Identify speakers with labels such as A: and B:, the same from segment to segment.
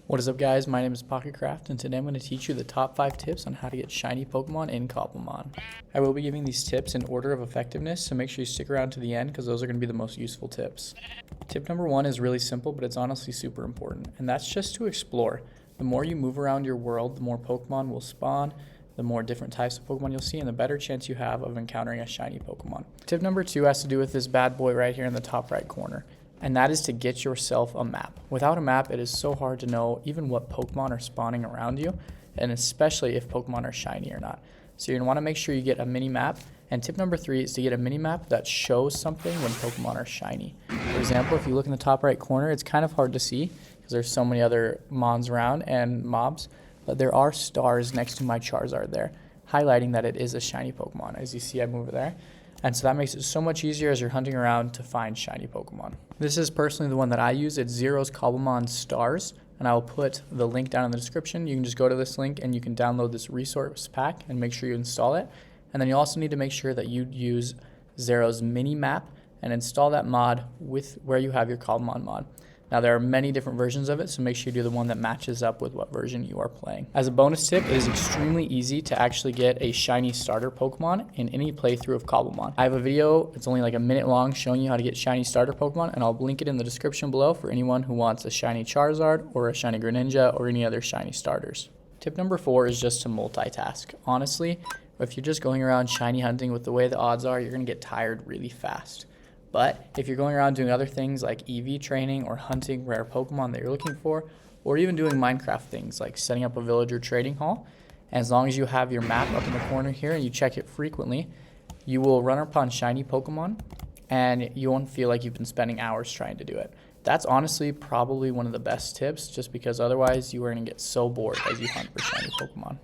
A: What is up, guys? My name is Pocketcraft, and today I'm going to teach you the top 5 tips on how to get shiny Pokemon in Cobblemon. I will be giving these tips in order of effectiveness, so make sure you stick around to the end because those are going to be the most useful tips. Tip number 1 is really simple, but it's honestly super important, and that's just to explore. The more you move around your world, the more Pokemon will spawn, the more different types of Pokemon you'll see, and the better chance you have of encountering a shiny Pokemon. Tip number 2 has to do with this bad boy right here in the top right corner. And that is to get yourself a map. Without a map, it is so hard to know even what Pokemon are spawning around you, and especially if Pokemon are shiny or not. So you're gonna wanna make sure you get a mini map. And tip number 3 is to get a mini map that shows something when Pokemon are shiny. For example, if you look in the top right corner, it's kind of hard to see because there's so many other mons around and mobs, but there are stars next to my Charizard there, highlighting that it is a shiny Pokemon. As you see, I move it there. And so that makes it so much easier as you're hunting around to find shiny Pokemon. This is personally the one that I use. It's Zero's Cobblemon Stars, and I will put the link down in the description. You can just go to this link and you can download this resource pack and make sure you install it. And then you also need to make sure that you use Zero's mini map and install that mod with where you have your Cobblemon mod. Now there are many different versions of it, so make sure you do the one that matches up with what version you are playing. As a bonus tip, it is extremely easy to actually get a shiny starter Pokemon in any playthrough of Cobblemon. I have a video, it's only like a minute long, showing you how to get shiny starter Pokemon, and I'll link it in the description below for anyone who wants a shiny Charizard or a shiny Greninja or any other shiny starters. Tip number 4 is just to multitask. Honestly, if you're just going around shiny hunting with the way the odds are, you're gonna get tired really fast. But if you're going around doing other things like EV training or hunting rare Pokemon that you're looking for, or even doing Minecraft things like setting up a villager trading hall, and as long as you have your map up in the corner here and you check it frequently, you will run upon shiny Pokemon and you won't feel like you've been spending hours trying to do it. That's honestly probably one of the best tips, just because otherwise you are going to get so bored as you hunt for shiny Pokemon.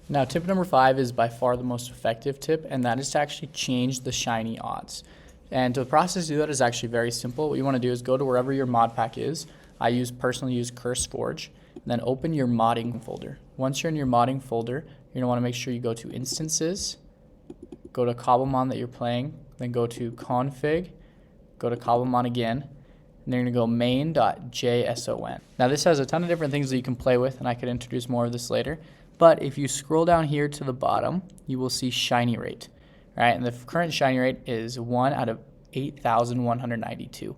A: Now, tip number 5 is by far the most effective tip, and that is to actually change the shiny odds. And the process to do that is actually very simple. What you want to do is go to wherever your mod pack is. I personally use CurseForge. And then open your modding folder. Once you're in your modding folder, you're going to want to make sure you go to Instances, go to Cobblemon that you're playing, then go to Config, go to Cobblemon again, and then you're going to go main.json. Now this has a ton of different things that you can play with, and I could introduce more of this later. But if you scroll down here to the bottom, you will see shiny rate. Right, and the current shiny rate is 1 out of 8,192,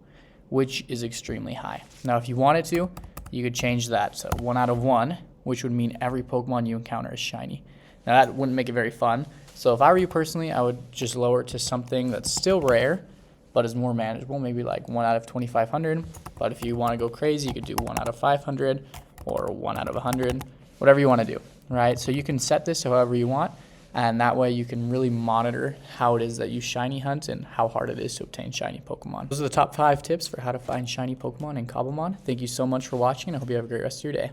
A: which is extremely high. Now, if you wanted to, you could change that. So 1 out of 1, which would mean every Pokemon you encounter is shiny. Now, that wouldn't make it very fun. So if I were you personally, I would just lower it to something that's still rare, but is more manageable, maybe like 1 out of 2,500. But if you want to go crazy, you could do 1 out of 500 or 1 out of 100, whatever you want to do, right? So you can set this however you want. And that way you can really monitor how it is that you shiny hunt and how hard it is to obtain shiny Pokemon. Those are the top 5 tips for how to find shiny Pokemon in Cobblemon. Thank you so much for watching, and I hope you have a great rest of your day.